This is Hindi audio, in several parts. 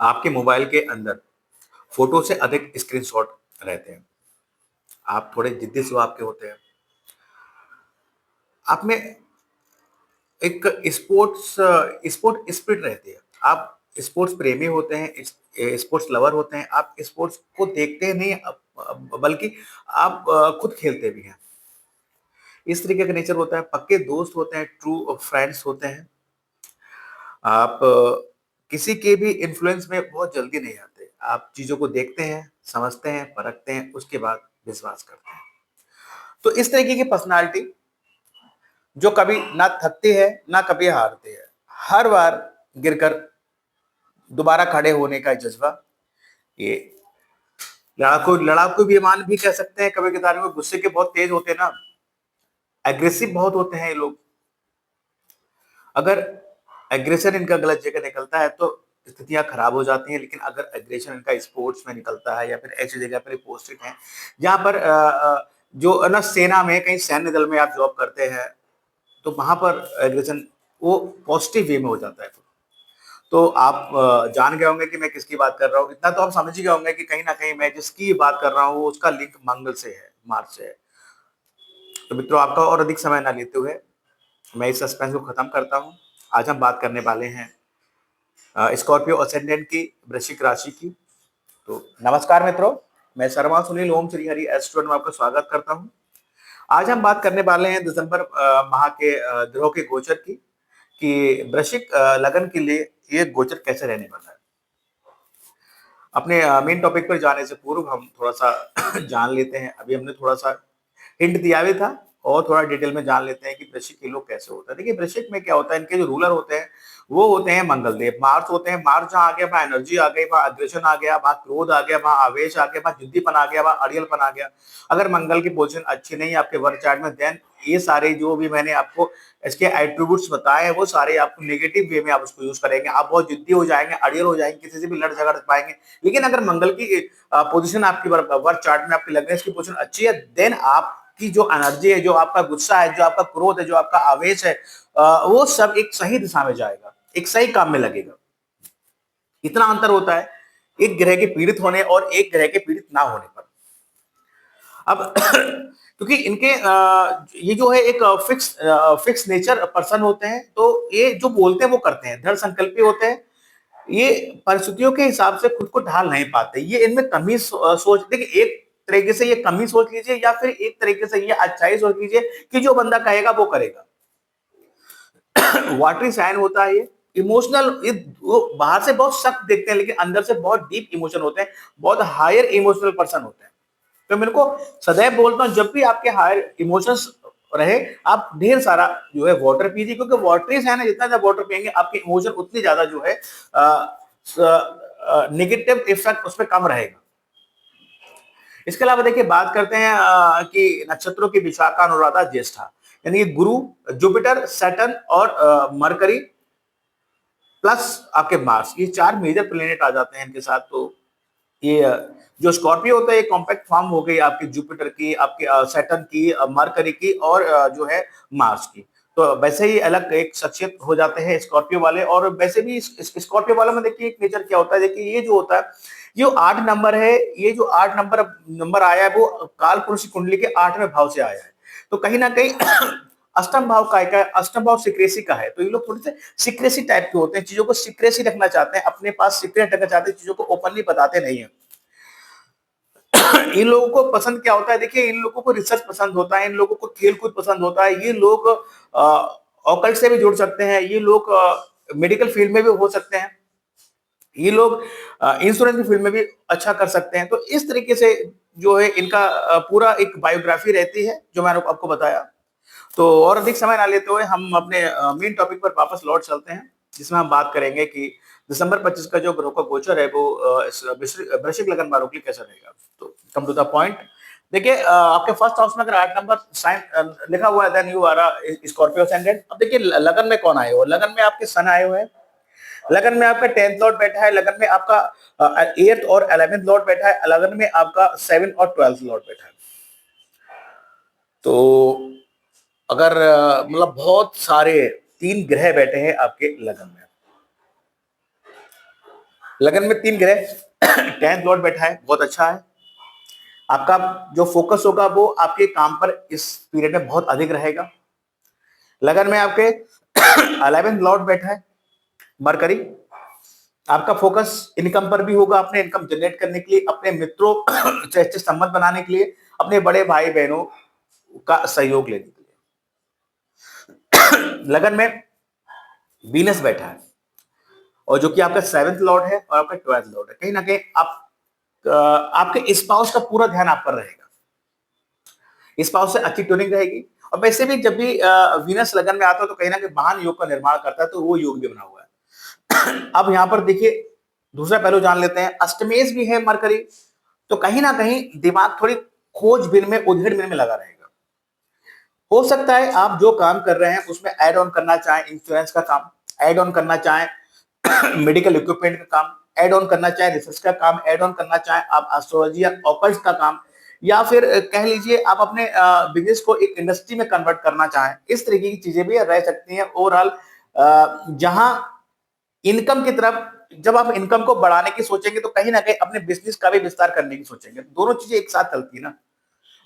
आपके मोबाइल के अंदर फ़ोटो से अधिक स्क्रीनशॉट रहते हैं। आप थोड़े जिद्दी स्वभाव के होते हैं। आप में एक स्पोर्ट स्पिरिट रहती है। आप स्पोर्ट्स प्रेमी होते हैं, स्पोर्ट्स लवर होते हैं। आप स्पोर्ट्स को देखते नहीं बल्कि आप खुद खेलते भी हैं। इस तरीके का नेचर होता है, पक्के दोस्त होते हैं, ट्रू फ्रेंड्स होते हैं। आप किसी के भी इन्फ्लुएंस में बहुत जल्दी नहीं आते। आप चीज़ों को देखते हैं, समझते हैं, परखते हैं, उसके बाद विश्वास करते हैं। तो इस तरीके की पर्सनैलिटी जो कभी ना थकती है, ना कभी हारती है। हर बार गिरकर दोबारा खड़े होने का जज़्बा, ये लड़ाकू विमान भी कह सकते हैं। कभी-कभार वो गुस्से के बहुत तेज होते हैं ना, एग्रेसिव बहुत होते हैं ये लोग। अगर एग्रेशन इनका गलत जगह निकलता है तो स्थितियां खराब हो जाती हैं, लेकिन अगर एग्रेशन इनका स्पोर्ट्स में निकलता है या फिर ऐसी जगह पर पोस्टेड है जहां पर जो है ना सेना में कहीं सैन्य दल में आप जॉब करते हैं, तो वहां पर एग्रेशन वो पॉजिटिव वे में हो जाता है। तो आप जान गए होंगे कि मैं किसकी बात कर रहा हूँ। इतना तो आप समझ ही गए होंगे कि कहीं ना कहीं मैं जिसकी बात कर रहा हूँ उसका लिंक मंगल से है, मार्स से है। तो मित्रों, आपका और अधिक समय ना लेते हुए मैं इस सस्पेंस को खत्म करता हूँ। आज हम बात करने वाले हैं स्कॉर्पियो असेंडेंट की, वृश्चिक राशि की। तो नमस्कार मित्रों, मैं शर्मा सुनील ओम श्री हरि एस्ट्रो में आपका स्वागत करता हूँ। आज हम बात करने वाले हैं दिसंबर माह के ग्रहों के गोचर की, कि वृश्चिक लगन के लिए ये गोचर कैसे रहने वाला है। अपने मेन टॉपिक पर जाने से पूर्व हम थोड़ा सा जान लेते हैं। अभी हमने थोड़ा सा हिंट दिया भी था और थोड़ा डिटेल में जान लेते हैं कि वृश्चिक के लोग कैसे होता है। देखिए, वृश्चिक में क्या होता है, इनके जो रूलर होते हैं वो होते हैं मंगल देव। मार्स होते हैं, मार्स जहाँ आ गया वहाँ एनर्जी आ गई, वहाँ अग्रेशन आ गया, वहाँ क्रोध आ गया, वहाँ आवेश आ गया, वहाँ जिद्दीपन आ गया, वहाँ अड़ियलपन आ गया। अगर मंगल की पोजीशन अच्छी नहीं है आपके वर्क चार्ट में, देन ये सारे जो भी मैंने आपको इसके एट्रीब्यूट्स बताए हैं वो सारे आपको नेगेटिव वे में आप उसको यूज करेंगे। आप बहुत जिद्दी हो जाएंगे, अड़ियल हो जाएंगे, किसी से भी लड़ झगड़ पाएंगे। लेकिन अगर मंगल की पोजीशन आपकी वर्क चार्ट में, आपकी लग्नेश की पोजीशन अच्छी है, देन आपकी जो एनर्जी है, जो आपका गुस्सा है, जो आपका क्रोध है, जो आपका आवेश है, वो सब एक सही दिशा में जाएगा, एक सही काम में लगेगा। इतना अंतर होता है एक ग्रह के पीड़ित होने और एक ग्रह के पीड़ित ना होने पर। अब क्योंकि इनके ये जो है एक फिक्स नेचर पर्सन होते हैं, तो ये जो बोलते हैं वो करते हैं, दृढ़ संकल्पी होते हैं। ये परिस्थितियों के हिसाब से खुद को ढाल नहीं पाते। ये इनमें कमी सोच, देखिए एक तरीके से ये कमी सोच लीजिए या फिर एक तरीके से ये अच्छाई सोच लीजिए कि जो बंदा कहेगा वो करेगा। वाटरी साइन होता है ये। इमोशनल, वो बाहर से बहुत सख्त देखते हैं लेकिन अंदर से बहुत डीप इमोशन होते हैं, बहुत हायर इमोशनल पर्सन होते हैं। तो मेरे को सदैव बोलता हूँ, जब भी आपके हायर इमोशंस रहे, आप ढेर सारा जो है वाटर पीजिए, क्योंकि वाटरीज है ना, जितना ज्यादा वाटर पियेंगे आपके इमोशन उतनी ज्यादा जो है नेगेटिव इफेक्ट उस पर कम रहेगा। इसके अलावा देखिए, बात करते हैं कि नक्षत्रों की विशाखा, अनुराधा, ज्येष्ठा, यानी कि गुरु, जुपिटर, सैटर्न और मरकरी प्लस आपके मार्स, ये चार मेजर प्लेनेट आ जाते हैं इनके साथ। तो ये जो स्कॉर्पियो होता है, ये कॉम्पैक्ट फॉर्म हो गई आपकी जुपिटर की, आपके सैटर्न की, मरकरी की और जो है मार्स की। तो वैसे ही अलग एक शख्सियत हो जाते हैं स्कॉर्पियो वाले। और वैसे भी स्कॉर्पियो वालों में देखिए एक नेचर क्या होता है, देखिए ये जो होता है, ये 8 नंबर है, ये जो 8 नंबर आया है वो काल पुरुष की कुंडली के 8वें भाव से आया है। तो कहीं ना कहीं अष्टम भाव का है, अष्टम भाव सिक्रेसी का है। तो ये लोग थोड़े से सिक्रेसी टाइप के होते हैं, चीजों को सिक्रेसी रखना चाहते हैं, अपने पास सीक्रेट रखना चाहते हैं, चीजों को ओपनली बताते नहीं है। इन लोगों को पसंद क्या होता है, देखिए इन लोगों को रिसर्च पसंद होता है, इन लोगों को खेल कूद पसंद होता है। ये लोग ऑकल्ट से भी जुड़ सकते हैं, ये लोग मेडिकल फील्ड में भी हो सकते हैं, ये लोग इंश्योरेंस की फील्ड में भी अच्छा कर सकते हैं। तो इस तरीके से जो है इनका पूरा एक बायोग्राफी रहती है जो मैंने आपको बताया। तो और अधिक समय ना लेते हुए हम अपने मेन टॉपिक पर वापस लौट चलते हैं, जिसमें हम बात करेंगे कि दिसंबर 25 का जो ग्रहों का गोचर है वो वृश्चिक लगन वालों के लिए कैसा रहेगा। तो कम टू द पॉइंट। देखिए, आपके फर्स्ट हाउस में अगर 8 नंबर साइन लिखा हुआ है, then you are Scorpio ascendant. अब देखिए लगन में कौन आए हो, लगन में आपके सन आए हुए हैं, लगन में आपका 10th लॉर्ड बैठा है, लगन में आपका 8th और 11th लॉर्ड बैठा है, लगन में आपका 7th और 12th लॉर्ड बैठा है। तो अगर मतलब बहुत सारे 3 ग्रह बैठे हैं आपके लगन में, लगन में 3 ग्रह 10th लॉर्ड बैठा है, बहुत अच्छा है। आपका जो फोकस होगा वो आपके काम पर इस पीरियड में बहुत अधिक रहेगा। लगन में आपके 11th लॉर्ड बैठा है मरकरी। आपका फोकस इनकम पर भी होगा, अपने इनकम जनरेट करने के लिए, अपने मित्रों से अच्छे संबंध बनाने के लिए, अपने बड़े भाई बहनों का सहयोग लेने के लिए। लगन में वीनस बैठा है और जो कि आपका 7th लॉर्ड है और आपका 12th लॉर्ड है। कहीं ना कहीं आप आपके स्पाउस का पूरा ध्यान आप पर रहेगा, स्पाउस से अच्छी ट्यूनिंग रहेगी। और वैसे भी जब भी वीनस लगन में आता है तो कहीं ना कहीं वाहन योग का निर्माण करता है, तो वो योग भी बना हुआ है। अब यहाँ पर देखिए दूसरा पहलू जान लेते हैं, अष्टमेश भी है मरकरी, तो कहीं ना कहीं दिमाग थोड़ी खोजबीन में उधेड़ में लगा रहेगा। हो सकता है आप जो काम कर रहे हैं उसमें ऐड ऑन करना चाहें इंश्योरेंस का काम, ऐड ऑन करना चाहें मेडिकल इक्विपमेंट का काम, ऐड ऑन करना चाहें रिसर्च का काम, ऐड ऑन करना चाहें आप एस्ट्रोलॉजी या ऑकल्ट का काम, या फिर कह लीजिए आप अपने बिजनेस को एक इंडस्ट्री में कन्वर्ट करना चाहें। इस तरीके की चीजें भी रह सकती हैं। ओवरऑल जहां इनकम की तरफ जब आप इनकम को बढ़ाने की सोचेंगे तो कहीं ना कहीं अपने बिजनेस का भी विस्तार करने की सोचेंगे। दोनों चीजें एक साथ चलती है ना।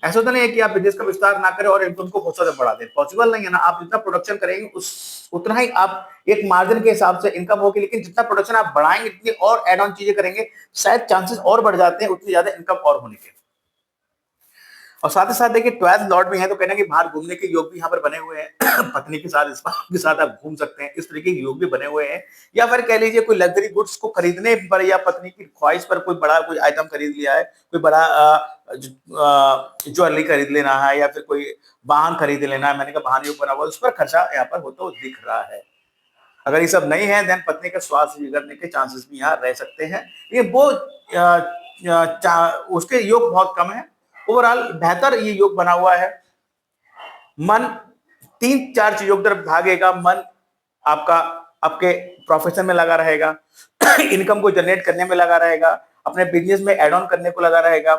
ऐसा तो नहीं है कि आप बिजनेस का विस्तार ना करें और इनकम को बहुत ज्यादा बढ़ा दें, पॉसिबल नहीं है ना। आप जितना प्रोडक्शन करेंगे उस उतना ही आप एक मार्जिन के हिसाब से इनकम होगी, लेकिन जितना प्रोडक्शन आप बढ़ाएंगे जितनी और एड ऑन चीजें करेंगे शायद चांसेस और बढ़ जाते हैं उतनी ज्यादा इनकम और होने के। और साथ ही साथ देखिए 12th लॉर्ड भी है तो कहना कि बाहर घूमने के योग भी यहाँ पर बने हुए हैं। पत्नी के साथ के साथ आप घूम सकते हैं, इस तरीके के योग भी बने हुए हैं। या फिर कह लीजिए कोई लग्जरी गुड्स को खरीदने पर या पत्नी की ख्वाहिश पर कोई बड़ा कोई आइटम खरीद लिया है, कोई बड़ा ज्वेलरी खरीद लेना है या फिर कोई वाहन खरीद लेना है, मैंने कहा वाहन योग बना हुआ उस पर खर्चा यहाँ पर होता दिख रहा है। अगर ये सब नहीं है देन पत्नी का स्वास्थ्य बिगड़ने के चांसेस भी यहाँ रह सकते हैं। ये वो उसके योग बहुत कम है। ओवरऑल बेहतर ये योग बना हुआ है। मन 3-4 चीजों की तरफ भागेगा। मन आपका आपके प्रोफेशन में लगा रहेगा, इनकम को जनरेट करने में लगा रहेगा, अपने बिजनेस में एड ऑन करने को लगा रहेगा।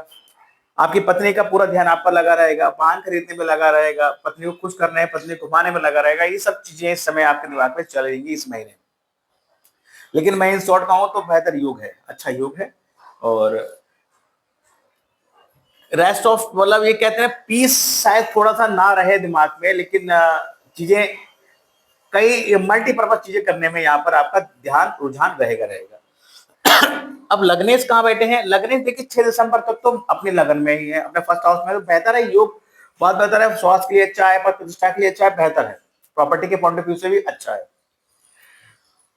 आपकी पत्नी का पूरा ध्यान आप पर लगा रहेगा, वाहन खरीदने में लगा रहेगा, पत्नी को खुश करने पत्नी को घुमाने में लगा रहेगा। ये सब चीजें इस समय आपके दिमाग में चलेंगी इस महीने। लेकिन मैं इन शॉर्ट कहूं तो बेहतर योग है, अच्छा योग है। और रेस्ट ऑफ मतलब ये कहते हैं पीस शायद थोड़ा सा ना रहे दिमाग में, लेकिन चीजें कई मल्टीपर्पज चीजें करने में यहाँ पर आपका ध्यान रुझान रहेगा रहेगा। अब लग्नेश कहाँ बैठे हैं? लग्नेश देखिए 6 दिसंबर तक तो अपने लगन में ही है, अपने फर्स्ट हाउस में, तो बेहतर है योग, बहुत बेहतर है। स्वास्थ्य के लिए अच्छा है, पद प्रतिष्ठा के लिए अच्छा है, बेहतर है, प्रॉपर्टी के पॉइंट ऑफ व्यू से भी अच्छा है।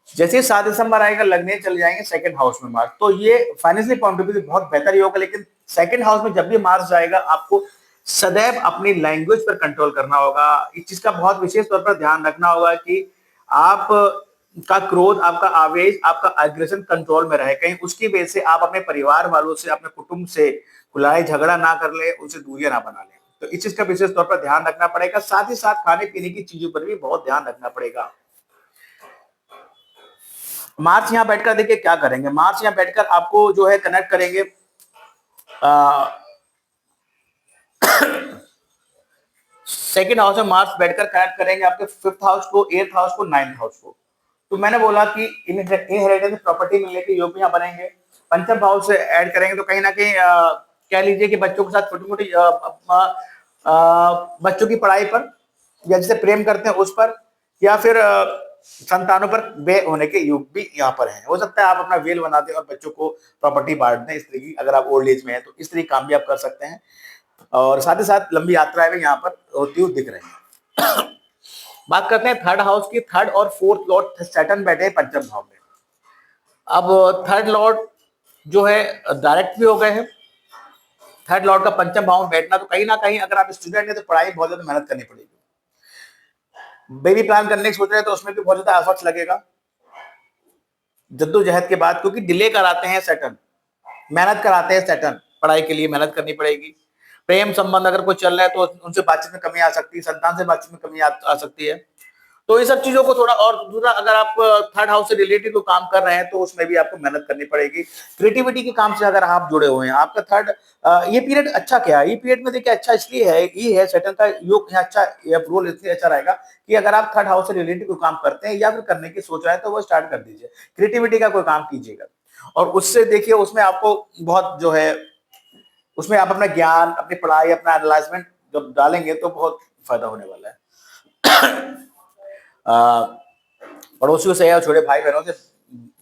जैसे 7 दिसंबर आएगा लग्नेश चले जाएंगे सेकंड हाउस में मार्स, तो ये फाइनेंशियल पॉइंट ऑफ व्यू से बहुत बेहतर योग है। लेकिन सेकंड हाउस में जब भी मार्स जाएगा आपको सदैव अपनी लैंग्वेज पर कंट्रोल करना होगा। इस चीज का बहुत विशेष तौर पर ध्यान रखना होगा कि आप का क्रोध, आपका आवेश, आपका एग्रेशन कंट्रोल में रहे। कहीं उसकी वजह से आप अपने परिवार वालों से, अपने कुटुंब से लड़ाई झगड़ा ना कर ले, उनसे दूरियां ना बना ले। तो इस चीज का विशेष तौर पर ध्यान रखना पड़ेगा। साथ ही साथ खाने पीने की चीजों पर भी बहुत ध्यान रखना पड़ेगा। मार्च यहाँ बैठकर देखिए क्या करेंगे, मार्च यहाँ बैठकर आपको जो है कनेक्ट करेंगे सेकेंड हाउस में मार्स बैठकर कनेक्ट करेंगे आपके 5th हाउस को, 8th हाउस को, 9th हाउस को। तो मैंने बोला कि इनहेरिटेंस प्रॉपर्टी मिलने के योग यहाँ बनेंगे। पंचम भाव से ऐड करेंगे तो कहीं ना कहीं कह लीजिए कि बच्चों के साथ छोटी मोटी बच्चों की पढ़ाई पर या जिसे प्रेम करते हैं उस पर, या फिर संतानों पर व्यय होने के योग भी यहाँ पर है। हो सकता है आप अपना वेल बना दें और बच्चों को प्रॉपर्टी बांट दें, इस तरीके की अगर आप ओल्ड एज में है तो इस तरीके काम भी आप कर सकते हैं। और साथ ही साथ लंबी यात्राएं भी यहाँ पर होती हुई दिख रही है। बात करते हैं थर्ड हाउस की। थर्ड और फोर्थ लॉर्ड सैटर्न बैठे हैं पंचम भाव में। अब थर्ड लॉर्ड जो है डायरेक्ट भी हो गए हैं। थर्ड लॉर्ड का पंचम भाव में बैठना, तो कहीं ना कहीं अगर आप स्टूडेंट हैं तो पढ़ाई बहुत ज्यादा मेहनत करनी पड़ेगी। बेबी प्लान करने की सोच रहे हैं तो उसमें भी बहुत ज्यादा एफर्ट्स लगेगा जद्दोजहद के बाद, क्योंकि डिले कराते हैं सैटर्न, मेहनत कराते हैं सैटर्न, पढ़ाई के लिए मेहनत करनी पड़ेगी। प्रेम संबंध अगर कोई चल रहा है तो उनसे बातचीत में कमी आ सकती है, संतान से बातचीत में कमी आ सकती है। तो इन सब चीजों को थोड़ा, और दूसरा अगर आप थर्ड हाउस से रिलेटेड कोई काम कर रहे हैं तो उसमें भी आपको मेहनत करनी पड़ेगी। क्रिएटिविटी के काम से अगर आप जुड़े हुए हैं, आपका थर्ड ये पीरियड अच्छा क्या है, ये पीरियड में देखिए अच्छा इसलिए है, ये है सेटन का योग यहाँ अच्छा, रोल इसलिए अच्छा रहेगा कि अगर आप थर्ड हाउस से रिलेटेड कोई काम करते हैं या फिर करने की सोच रहे हैं तो वो स्टार्ट कर दीजिए, क्रिएटिविटी का कोई काम कीजिएगा। और उससे देखिए उसमें आपको बहुत जो है उसमें आप अपना ज्ञान, अपनी पढ़ाई, अपना एनालाइजमेंट जब डालेंगे तो बहुत फायदा होने वाला है। पड़ोसियों से या छोटे भाई बहनों से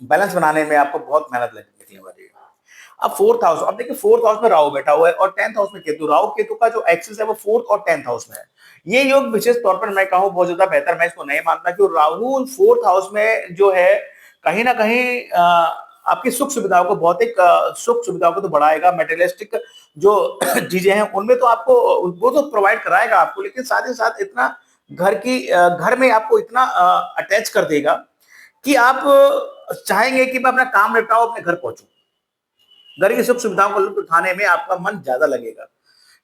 बैलेंस बनाने में आपको बहुत मेहनत लगने वाली है। अब फोर्थ हाउस, अब देखिए फोर्थ हाउस में राहु बैठा हुआ है और 10th हाउस में केतु। राहु केतु का जो एक्सिस है वो फोर्थ और 10th हाउस में है। ये योग विशेष तौर पर मैं कहूं बहुत ज्यादा बेहतर मैं इसको नहीं मानता, कि राहु फोर्थ हाउस में जो है कहीं ना कहीं आपकी सुख सुविधाओं को, भौतिक सुख सुविधाओं को तो बढ़ाएगा। मेटेरियलिस्टिक जो चीजें हैं उनमें तो आपको वो तो प्रोवाइड कराएगा आपको, लेकिन साथ ही साथ इतना घर में आपको इतना अटैच कर देगा कि आप चाहेंगे कि मैं अपना काम निपटाऊं, अपने घर पहुंचूं। घर की सुख सुविधाओं का लुत्फ उठाने में आपका मन ज्यादा लगेगा।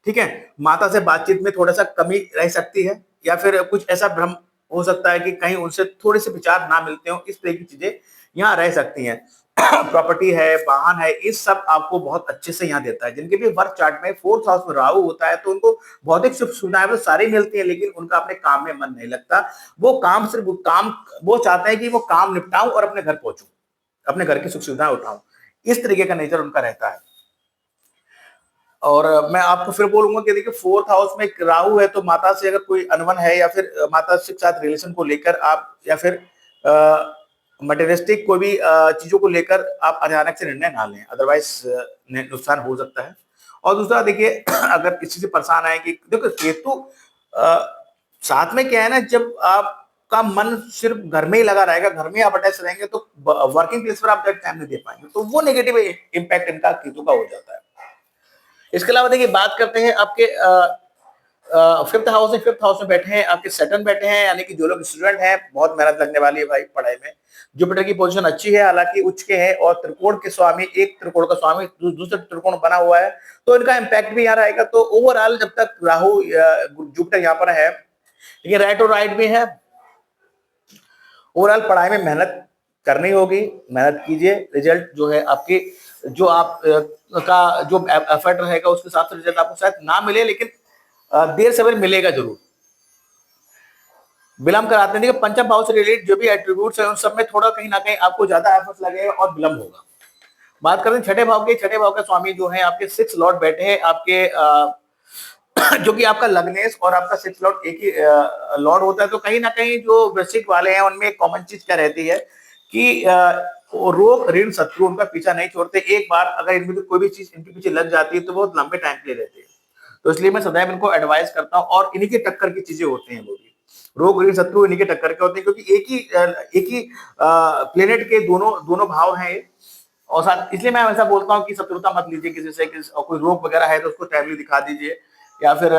ठीक है, माता से बातचीत में थोड़ा सा कमी रह सकती है, या फिर कुछ ऐसा भ्रम हो सकता है कि कहीं उनसे थोड़े से विचार ना मिलते हो, इस तरह की चीजें यहाँ रह सकती हैं। प्रॉपर्टी है, वाहन है, इस सब आपको बहुत अच्छे से यहाँ देता है। जिनके भी वर्क चार्ट में फोर्थ हाउस में राहु होता है तो उनको भौतिक सुख सुविधाएं तो सारी मिलती है, लेकिन उनका अपने काम में मन नहीं लगता। वो काम सिर्फ काम, वो चाहते हैं कि वो काम निपटाऊं और अपने घर पहुंचूं, अपने घर की सुख सुविधाएं उठाऊं। इस तरीके का नेचर उनका रहता है। और मैं आपको फिर बोलूंगा कि देखिए फोर्थ हाउस में राहु है तो माता से अगर कोई अनबन है, या फिर माता के साथ रिलेशन को लेकर आप, या फिर मटेरियलिस्टिक कोई भी चीजों को लेकर आप अचानक से निर्णय ना लें, अदरवाइज नुकसान हो सकता है। और दूसरा देखिए अगर किसी से परेशान है कि देखो केतु साथ में क्या है ना, जब आपका मन सिर्फ घर में ही लगा रहेगा, घर में आप अटैच रहेंगे तो वर्किंग प्लेस पर आप टाइम नहीं दे पाएंगे, तो वो नेगेटिव इम्पैक्ट इनका केतु का हो जाता है। इसके अलावा देखिए बात करते हैं आपके फिफ्थ हाउस में बैठे हैं आपके सैटर्न बैठे हैं, यानी कि जो लोग स्टूडेंट हैं बहुत मेहनत लगने वाली है भाई पढ़ाई में। जुपिटर की पोजीशन अच्छी है, हालांकि उच्च के है, और त्रिकोण के स्वामी, एक त्रिकोण का स्वामी दूसरे त्रिकोण बना हुआ है, तो इनका इम्पैक्ट भी यहाँ रहेगा। तो ओवरऑल जब तक राहु जुपिटर यहाँ पर है, लेकिन राइट और राइट भी है, ओवरऑल पढ़ाई में मेहनत करनी होगी, मेहनत कीजिए। रिजल्ट जो है आपके, जो आप का जो एफर्ट रहेगा उसके हिसाब से रिजल्ट आपको शायद ना मिले, लेकिन देर सवेर मिलेगा जरूर। विलंब कराते हैं, पंचम भाव से रिलेटेड जो भी एट्रीब्यूट्स है उन सब में थोड़ा कहीं ना कहीं आपको ज्यादा एफर्ट लगेगा और विलंब होगा। बात करते हैं छठे भाव के। छठे भाव के स्वामी जो है आपके 6 लॉर्ड बैठे हैं आपके जो कि आपका लग्नेश और आपका 6 लॉर्ड एक ही लॉर्ड होता है। तो कहीं ना कहीं जो वृश्चिक वाले हैं उनमें एक कॉमन चीज क्या रहती है कि रोग ऋण शत्रु उनका पीछा नहीं छोड़ते। एक बार अगर इनमें कोई भी चीज इनके पीछे लग जाती है तो बहुत लंबे टाइम के लिए रहती है। तो इसलिए मैं सदैव इनको एडवाइस करता हूँ, और इन्हीं के टक्कर की चीजें होती हैं, वो भी रोग ऋण शत्रु इन्हीं के टक्कर के होते हैं, क्योंकि एक ही प्लेनेट के दोनों दोनों भाव हैं। और साथ इसलिए मैं ऐसा बोलता हूँ कि शत्रुता मत लीजिए किसी से, कोई रोग वगैरह है तो उसको टाइमली दिखा दीजिए, या फिर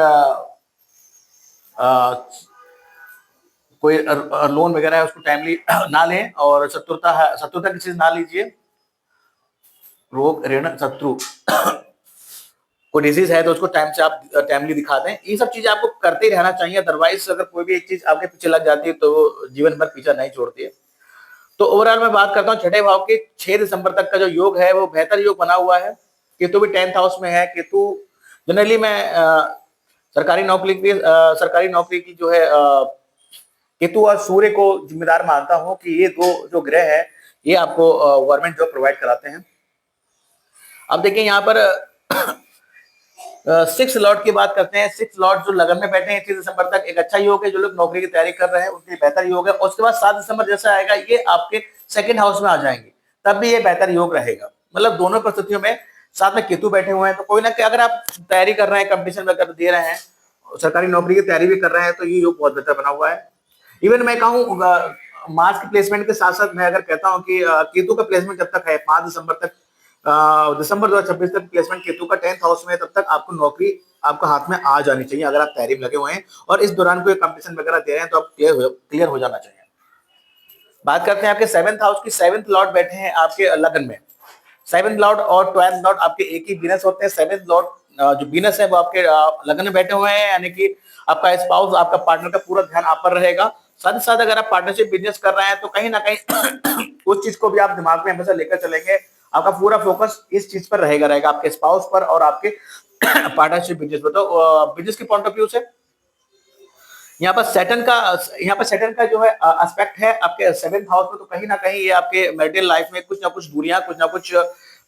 कोई लोन वगैरह है उसको टाइमली ना लें, और शत्रुता की चीज ना लीजिए। रोग ऋण शत्रु कोई डिजीज है तो उसको टाइम से आप टाइमली दिखा दें। ये सब चीजें आपको करते ही रहना चाहिए, अदरवाइज अगर कोई भी एक चीज आपके पीछे लग जाती है तो वो जीवन भर पीछा नहीं छोड़ती है। तो ओवरऑल मैं बात करता हूँ छठे भाव के 6 दिसंबर तक का जो योग है वो बेहतर योग बना हुआ है। केतु भी 10th हाउस में है। केतु जनरली मैं सरकारी नौकरी की जो है केतु और सूर्य को जिम्मेदार मानता हूं कि ये दो जो ग्रह है ये आपको गवर्नमेंट जॉब प्रोवाइड कराते हैं। अब देखिए यहाँ पर 6 लॉर्ड की बात करते हैं। 6 लॉर्ड जो लगन में बैठे हैं 31 दिसंबर तक, एक अच्छा योग है। जो लोग नौकरी की तैयारी कर रहे हैं उनके लिए बेहतर योग है। और उसके बाद 7 दिसंबर जैसा आएगा ये आपके सेकंड हाउस में आ जाएंगे, तब भी ये बेहतर योग रहेगा। मतलब दोनों परिस्थितियों में साथ में केतु बैठे हुए हैं, तो कोई ना कोई अगर आप तैयारी कर रहे हैं, कंपटीशन वगैरह दे रहे हैं, सरकारी नौकरी की तैयारी भी कर रहे हैं, तो ये योग बहुत बेहतर बना हुआ है। इवन मैं कहूँ मार्च के प्लेसमेंट के साथ साथ मैं अगर कहता हूँ कि केतु का प्लेसमेंट जब तक है 5 दिसंबर तक, दिसंबर 2026 तक प्लेसमेंट केतु का 10th हाउस में, तब तक आपको नौकरी आपका हाथ में आ जानी चाहिए अगर आप तैयारी में लगे हुए हैं और इस दौरान कोई कंपटीशन वगैरह दे रहे हैं तो आप क्लियर हो जाना चाहिए। बात करते हैं आपके 7th हाउस की। 7th लॉर्ड बैठे हैं आपके लगन में। 7th लॉर्ड और 12th लॉर्ड आपके एक ही वीनस होते हैं। 7th लॉर्ड जो वीनस है वो आपके लगन में बैठे हुए हैं, यानी कि आपका स्पाउस, आपका पार्टनर का पूरा ध्यान आप पर रहेगा। साथ ही साथ अगर आप पार्टनरशिप बिजनेस कर रहे हैं तो कहीं ना कहीं उस चीज को भी आप दिमाग में हमेशा लेकर चलेंगे। आपका पूरा फोकस इस चीज पर रहेगा आपके स्पाउस पर और आपके पार्टनरशिप बिजनेस पर। तो बिजनेस के पॉइंट ऑफ व्यू से यहाँ पर सैटर्न का जो है एस्पेक्ट है आपके 7th हाउस में, तो कहीं ना कहीं ये आपके मैरिटल लाइफ में कुछ ना कुछ दूरियां, कुछ ना कुछ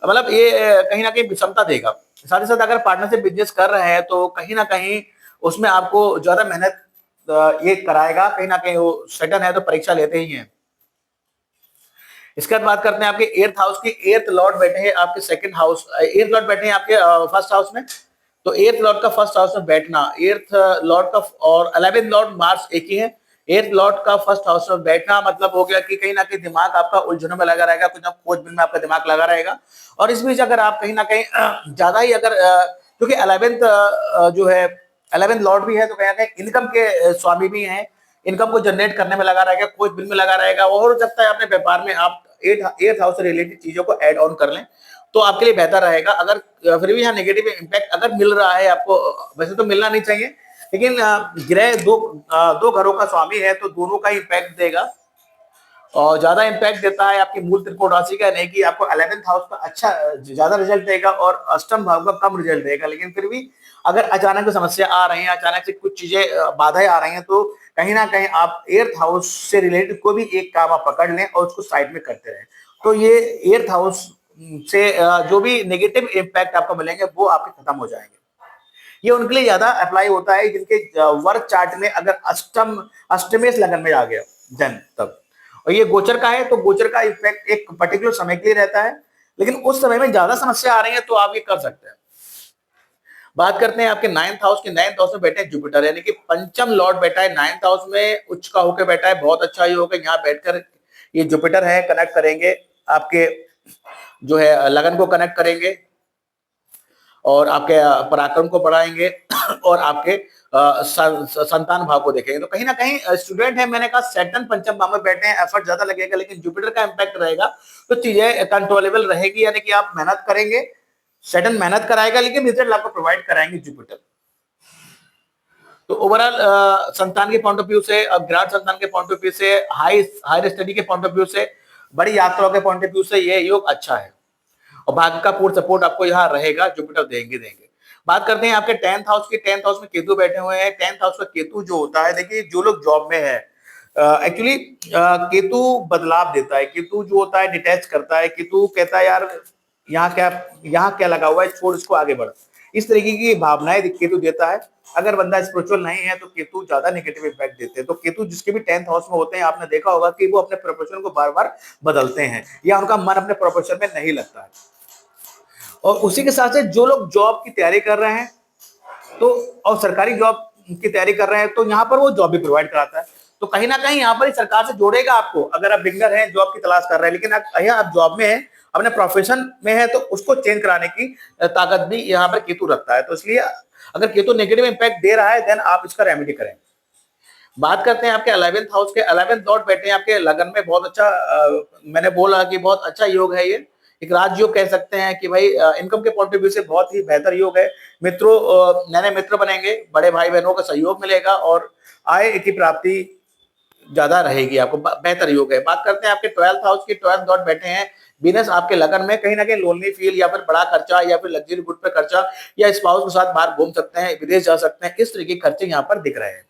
मतलब ये कहीं ना कहीं विषमता देगा। साथ ही साथ अगर पार्टनरशिप बिजनेस कर रहे हैं तो कहीं ना कहीं उसमें आपको ज्यादा मेहनत ये कराएगा। कहीं ना कहीं वो सैटर्न है तो परीक्षा लेते ही हैं। इसके बाद बात करते हैं आपके 8th हाउस की। 8th लॉर्ड बैठे हैं आपके 2nd हाउस, 8th लॉर्ड बैठे हैं आपके 1st हाउस में। तो 8th लॉर्ड का 1st हाउस में बैठना, 8th लॉर्ड का और 11th लॉर्ड मार्स एक ही है। 8th लॉर्ड का 1st हाउस में बैठना मतलब हो गया कि कहीं ना कहीं दिमाग आपका उलझनों में लगा रहेगा, कुछ ना खोजबीन में आपका दिमाग लगा रहेगा। और इस बीच अगर आप कहीं ना कहीं ज्यादा ही अगर क्योंकि 11th जो है 11th लॉर्ड भी है, तो कहीं ना कहीं इनकम के स्वामी भी हैं, इनकम को जनरेट करने में लगा रहेगा, खोजबीन में लगा रहेगा। और हो सकता है अपने व्यापार में आप 8th हाउस से रिलेटेड चीजों को ऐड ऑन कर लें तो आपके लिए बेहतर रहेगा। अगर फिर भी यहाँ नेगेटिव इंपैक्ट अगर मिल रहा है आपको, वैसे तो मिलना नहीं चाहिए, लेकिन ग्रह दो घरों का स्वामी है तो दोनों का इंपैक्ट देगा। और ज्यादा इंपैक्ट देता है आपकी मूल त्रिकोण राशि का, नहीं कि आपको 11th हाउस का अच्छा ज्यादा रिजल्ट देगा और अष्टम भाव का कम रिजल्ट देगा। लेकिन फिर भी अगर अचानक से समस्या आ रही है, अचानक से कुछ चीजें बाधाएं आ रही हैं, तो कहीं ना कहीं आप 8th हाउस से रिलेटेड कोई भी एक काम आप पकड़ लें और उसको साइड में करते रहें। तो ये 8th हाउस से जो भी नेगेटिव इम्पैक्ट आपको मिलेंगे वो आपके खत्म हो जाएंगे। ये उनके लिए ज्यादा अप्लाई होता है जिनके वर्क चार्ट में अगर अष्टमेश लगन में आ गया देन तब। और ये गोचर का है तो गोचर का इफेक्ट एक पर्टिकुलर समय के लिए रहता है, लेकिन उस समय में ज्यादा समस्या आ रही है तो आप ये कर सकते हैं। बात करते हैं आपके 9th हाउस के। 9th हाउस में बैठे जुपिटर, यानी कि पंचम लॉर्ड बैठा है 9th हाउस में, उच्च का होकर बैठा है, बहुत अच्छा ही होगा। यहाँ बैठकर ये जुपिटर है कनेक्ट करेंगे आपके जो है लगन को कनेक्ट करेंगे और आपके पराक्रम को बढ़ाएंगे और आपके संतान भाव को देखेंगे। तो कहीं ना कहीं स्टूडेंट है, मैंने कहा सैटर्न पंचम भाव में बैठे हैं, एफर्ट ज्यादा लगेगा, लेकिन जुपिटर का इंपैक्ट रहेगा तो चीजें कंट्रोलेबल रहेगी, यानी कि आप मेहनत करेंगे, सैटर्न मेहनत कराएगा लेकिन रिजल्ट आपको प्रोवाइड कराएंगे जुपिटर। तो ओवरऑल संतान के पॉइंट ऑफ व्यू से, ग्रांड संतान के पॉइंट ऑफ व्यू से, हायर स्टडी के पॉइंट ऑफ व्यू से, बड़ी यात्राओं के पॉइंट ऑफ व्यू से ये योग अच्छा है और भाग्य का पूर्ण सपोर्ट आपको यहाँ रहेगा, जुपिटर देंगे। बात करते हैं आपके 10th हाउस की। 10th हाउस में केतु बैठे हुए हैं। 10th हाउस का केतु जो होता है, देखिए जो लोग जॉब में है, एक्चुअली केतु बदलाव देता है। केतु जो होता है डिटैच करता है। केतु कहता है यार यहाँ क्या लगा हुआ है, छोड़ इसको, आगे बढ़। इस तरीके की भावनाएं केतु देता है। अगर बंदा स्पिरिचुअल नहीं है तो केतु ज्यादा नेगेटिव इम्पैक्ट देते हैं। तो केतु जिसके भी 10th हाउस में होते हैं, आपने देखा होगा कि वो अपने प्रोफेशन को बार बार बदलते हैं या उनका मन अपने प्रोफेशन में नहीं लगता है। और उसी के साथ साथ जो लोग जॉब की तैयारी कर रहे हैं तो, और सरकारी जॉब की तैयारी कर रहे हैं, तो यहाँ पर वो जॉब भी प्रोवाइड कराता है। तो कहीं ना कहीं यहाँ पर ही सरकार से जोड़ेगा आपको। अगर आप बिगनर हैं, जॉब की तलाश कर रहे हैं, लेकिन आप जॉब में हैं, अपने प्रोफेशन में है, तो उसको चेंज कराने की ताकत भी यहाँ पर केतु रखता है। तो इसलिए अगर केतु नेगेटिव इंपैक्ट दे रहा है देन आप इसका रेमेडी करें। बात करते हैं आपके 11th हाउस के। 11th लॉर्ड बैठे हैं आपके लगन में, बहुत अच्छा मैंने बोला कि बहुत अच्छा योग है ये, एक राजयोग कह सकते हैं कि भाई इनकम के पॉइंट ऑफ व्यू से बहुत ही बेहतर योग है। मित्रों, नए नए मित्र बनेंगे, बड़े भाई बहनों का सहयोग मिलेगा और आय की प्राप्ति ज्यादा रहेगी, आपको बेहतर योग है। बात करते हैं आपके 12th हाउस की। 12th लॉर्ड बैठे हैं वीनस आपके लगन में, कहीं ना कहीं लोनली फील या फिर बड़ा खर्चा या फिर लग्जरी गुड पे खर्चा या स्पाउस के साथ बाहर घूम सकते हैं, विदेश जा सकते हैं, इस तरीके के खर्चे यहाँ पर दिख रहे हैं।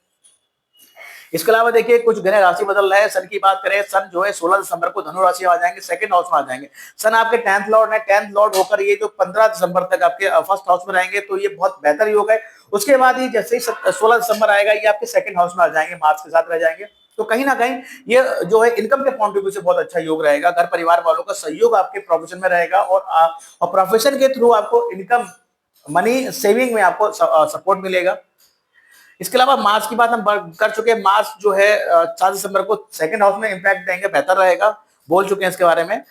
इसके अलावा देखिए कुछ ग्रह राशि बदल रहे हैं। सन की बात करें, सन जो है 16 दिसंबर को धनु राशि में आ जाएंगे, 2nd हाउस में आ जाएंगे। सन आपके 10th लॉर्ड है। 10th लॉर्ड होकर ये जो 15 दिसंबर तक आपके 1st हाउस में रहेंगे, तो ये बहुत बेहतर योग है। उसके बाद ये जैसे ही 16 दिसंबर आएगा, ये आपके 2nd हाउस में आ जाएंगे, मार्स के साथ रह जाएंगे। तो कहीं ना कहीं ये जो है इनकम के पॉइंट ऑफ व्यू से बहुत अच्छा योग रहेगा। घर परिवार वालों का सहयोग आपके प्रोफेशन में रहेगा और प्रोफेशन के थ्रू आपको इनकम, मनी सेविंग में आपको सपोर्ट मिलेगा। इसके अलावा मार्च की बात हम कर चुके हैं। मार्च जो है 4 दिसंबर को 2nd हाउस में इंपैक्ट देंगे, बेहतर रहेगा, बोल चुके हैं इसके बारे में।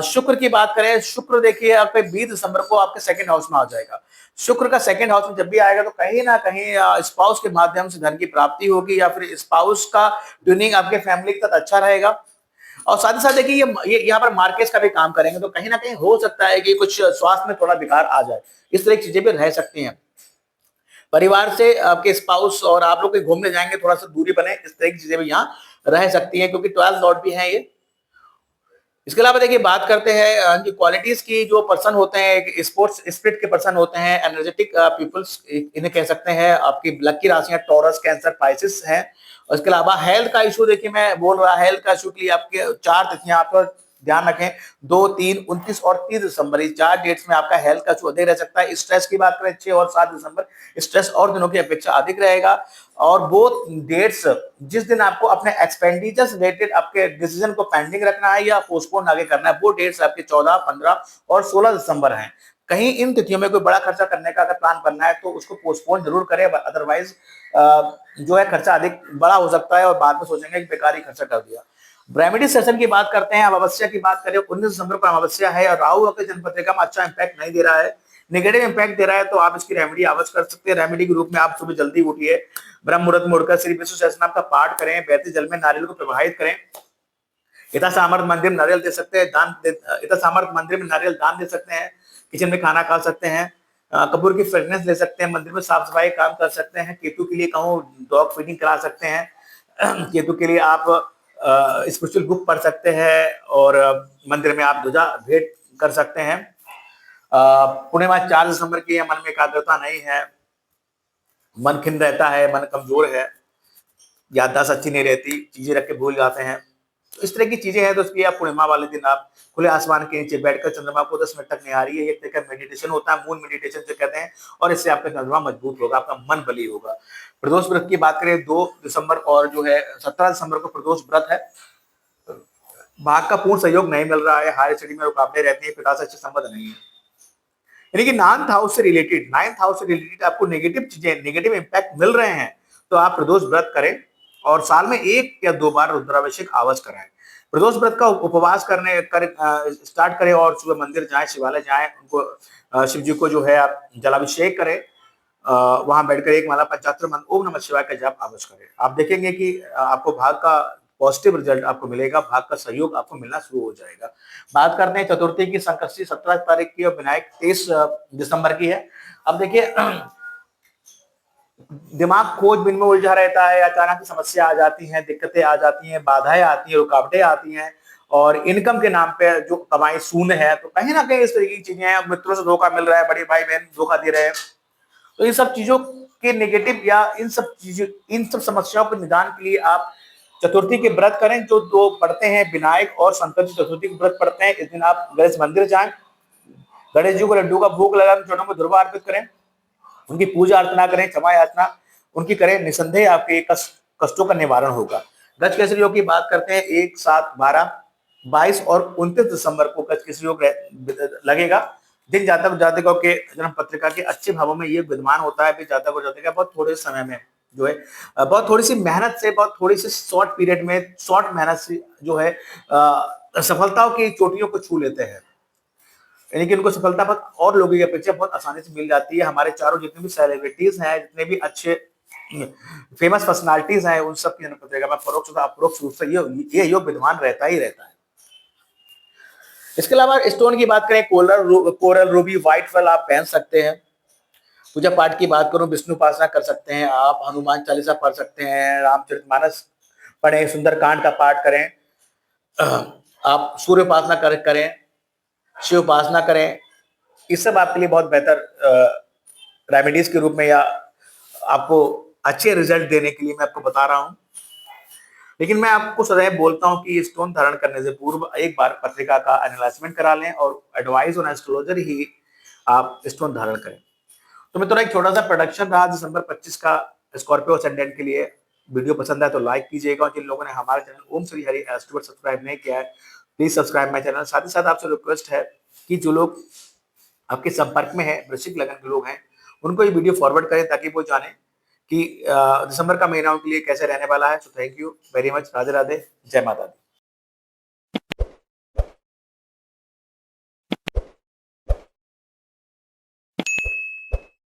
शुक्र की बात करें, शुक्र देखिए आपके 20 दिसंबर को आपके 2nd हाउस में आ जाएगा। शुक्र का 2nd हाउस में जब भी आएगा तो कहीं ना कहीं स्पाउस के माध्यम से धन की प्राप्ति होगी या फिर स्पाउस का ट्यूनिंग आपके फैमिली के साथ अच्छा रहेगा। और साथ ही साथ देखिए ये यहाँ पर मार्केट का भी काम करेंगे, तो कहीं ना कहीं हो सकता है कि कुछ स्वास्थ्य में थोड़ा विकार आ जाए, इस तरह की चीजें भी रह सकती हैं। परिवार से आपके स्पाउस और आप लोग घूमने जाएंगे, थोड़ा सा दूरी बने, इस तरह की चीजें भी यहाँ रह सकती हैं, क्योंकि 12th लॉर्ड भी है ये। इसके अलावा देखिए बात करते हैं कि क्वालिटीज की, जो पर्सन होते हैं स्पोर्ट्स स्पिरिट के पर्सन होते हैं, एनर्जेटिक पीपल्स इन्हें कह सकते हैं। आपकी लकी राशियां टॉरस, कैंसर, पाइसिस हैं। और इसके अलावा हेल्थ का इशू देखिए, मैं बोल रहा हेल्थ का इशू के लिए आपके 4 तिथियां आप ध्यान रखें, 2, 3, 29 और 30 दिसंबर, ये 4 डेट्स में आपका हेल्थ का इशू अधिक रह सकता है। स्ट्रेस की बात करें 6 और 7 दिसंबर, स्ट्रेस और दिनों की अपेक्षा अधिक रहेगा। और वो डेट्स जिस दिन आपको अपने एक्सपेंडिचर रिलेटेड आपके डिसीजन को पेंडिंग रखना है या पोस्टपोन आगे करना है, वो डेट्स आपके 14, 15 और 16 दिसंबर हैं। कहीं इन तिथियों में कोई बड़ा खर्चा करने का अगर प्लान बनना है तो उसको पोस्टपोन जरूर करें, अदरवाइज जो है खर्चा अधिक बड़ा हो सकता है और बाद में सोचेंगे कि बेकार ही खर्चा कर दिया। रेमेडी सेशन की बात करते हैं, अमावस्या की बात करें, 19 दिसंबर को अमावस्या है और राहु आपके जन्मपत्रिका में अच्छा इंपैक्ट नहीं दे रहा है, नेगेटिव इंपैक्ट दे रहा है, तो आप इसकी रेमेडी अवश्य कर सकते हैं। रेमेडी के रूप में आप सुबह जल्दी उठिए, ब्रह्म मुहूर्त में उठकर श्री विष्णु सहस्त्रनाम का पाठ करें, बहते जल में नारियल को प्रवाहित करें, यथा सामर्थ मंदिर में नारियल दे सकते हैं, यथा सामर्थ मंदिर में नारियल दान दे सकते हैं, किचन में खाना खा सकते हैं, कपूर की फ्रेगनेंस ले सकते हैं, मंदिर में साफ सफाई काम कर सकते हैं। केतु के लिए कहूँ डॉग फीडिंग करा सकते हैं। केतु के लिए आप स्पिरिचुअल बुक पढ़ सकते हैं और मंदिर में आप ध्वजा भेंट कर सकते हैं। पूर्णिमा 4 दिसंबर की है, मन में एकाग्रता नहीं है, मन खिन्न रहता है, मन कमजोर है, याददाश्त अच्छी नहीं रहती, चीजें रख के भूल जाते हैं, तो इस तरह की चीजें हैं। तो इसलिए आप पूर्णिमा वाले दिन आप खुले आसमान के नीचे बैठकर चंद्रमा को 10 मिनट तक निहारिए, है, एक तरह का मेडिटेशन होता है, मून मेडिटेशन से कहते हैं, और इससे आपका चंद्रमा मजबूत होगा, आपका मन बली होगा। प्रदोष व्रत की बात करें 2 दिसंबर और जो है 17 दिसंबर को प्रदोष व्रत है। भाग का पूर्ण सहयोग नहीं मिल रहा है, हायर स्टडी में रुकावटें रहती है, पिता से अच्छे संबंध नहीं है, यानी कि नाइन्थ हाउस से रिलेटेड आपको नेगेटिव चीजें, नेगेटिव इंपैक्ट मिल रहे हैं, तो आप प्रदोष व्रत करें और साल में 1 या 2 बार रुद्राभिषेक अवश्य कराएं। प्रदोष व्रत का उपवास स्टार्ट करें और सुबह मंदिर जाएं, शिवालय जाएं, उनको शिव जी को जो है आप जलाभिषेक करें, वहां बैठकर एक माला पंचाक्षर मंत्र ओम नमः शिवाय का जाप अवश्य करें। आप देखेंगे कि आपको भाग का पॉजिटिव रिजल्ट आपको मिलेगा, भाग का सहयोग आपको मिलना शुरू हो जाएगा। बात करते हैं चतुर्थी की, संकष्टी 17 तारीख की और विनायक 23 दिसंबर की है। अब देखिए दिमाग खोजबीन में उलझा रहता है, अचानक समस्या आ जाती है, दिक्कतें आ जाती हैं, बाधाएं आती हैं, रुकावटें आती हैं, और इनकम के नाम पे जो कमाई शून्य है, तो कहीं ना कहीं इस तरीके की चीजें हैं। मित्रों से धोखा मिल रहा है, बड़े भाई बहन धोखा दे रहे हैं, तो इन सब चीजों के नेगेटिव या इन सब समस्याओं के निदान के लिए आप चतुर्थी के व्रत करें। जो दो पढ़ते हैं विनायक और शंकर जी चतुर्थी के व्रत पढ़ते हैं, इस दिन आप गणेश मंदिर जाएं, गणेश जी को लड्डू का भोग लगाकर चरणों में दुर्वा अर्पित करें, उनकी पूजा अर्चना करें, क्षमा याचना उनकी करें, निसंदेह आपके कष्टों का निवारण होगा। गज केसरी योग की बात करते हैं, 1, 7, 12, 22 और 29 दिसंबर को गज केसरी योग लगेगा। जिन जातक जातिकों के जन्म पत्रिका के अच्छे भावों में ये विद्यमान होता है, जातक और जातिका बहुत थोड़े समय में जो है, बहुत थोड़ी सी मेहनत से, बहुत थोड़ी सी शॉर्ट पीरियड में, शॉर्ट मेहनत से जो है सफलताओं की चोटियों को छू लेते हैं, यानी कि उनको सफलता पर और लोगों की अपेक्षा बहुत आसानी से मिल जाती है। हमारे चारों जितने भी सेलिब्रिटीज हैं, जितने भी अच्छे फेमस पर्सनालिटीज हैं, उन सब की जन्म पत्रिका में परोक्ष तथा अपरोक्ष रूप से ये योग विद्यमान रहता ही रहता है। इसके अलावा स्टोन की बात करें, कोरल, रूबी, व्हाइट पर्ल आप पहन सकते हैं। पूजा पाठ की बात करूं, विष्णु उपासना कर सकते हैं आप, हनुमान चालीसा पढ़ सकते हैं, रामचरितमानस पढ़ें, सुंदरकांड का पाठ करें, आप सूर्य उपासना करें, शिव उपासना करें। इस सब आपके लिए बहुत बेहतर रेमेडीज के रूप में या आपको अच्छे रिजल्ट देने के लिए मैं आपको बता रहा हूं। लेकिन मैं आपको सदैव बोलता हूं कि स्टोन धारण करने से पूर्व एक बार पत्रिका का एनालाइजमेंट करा लें और एडवाइस ऑन एस्ट्रोलॉजर ही आप स्टोन धारण करें। तो मित्रों, एक छोटा सा प्रोडक्शन रहा दिसंबर 25 का स्कॉर्पियो असेंडेंट के लिए। वीडियो पसंद आए तो लाइक कीजिएगा, और जिन लोगों ने हमारे चैनल ओम श्री हरि एस्ट्रो सब्सक्राइब नहीं किया है, प्लीज सब्सक्राइब माय चैनल। साथ ही साथ आपसे रिक्वेस्ट है कि जो लोग आपके संपर्क में है, वृश्चिक लगन के लोग हैं, उनको ये वीडियो फॉरवर्ड करें ताकि वो जाने कि दिसंबर का महीना उनके लिए कैसे रहने वाला है। So thank you very much. Radhe Radhe, जय माता दी।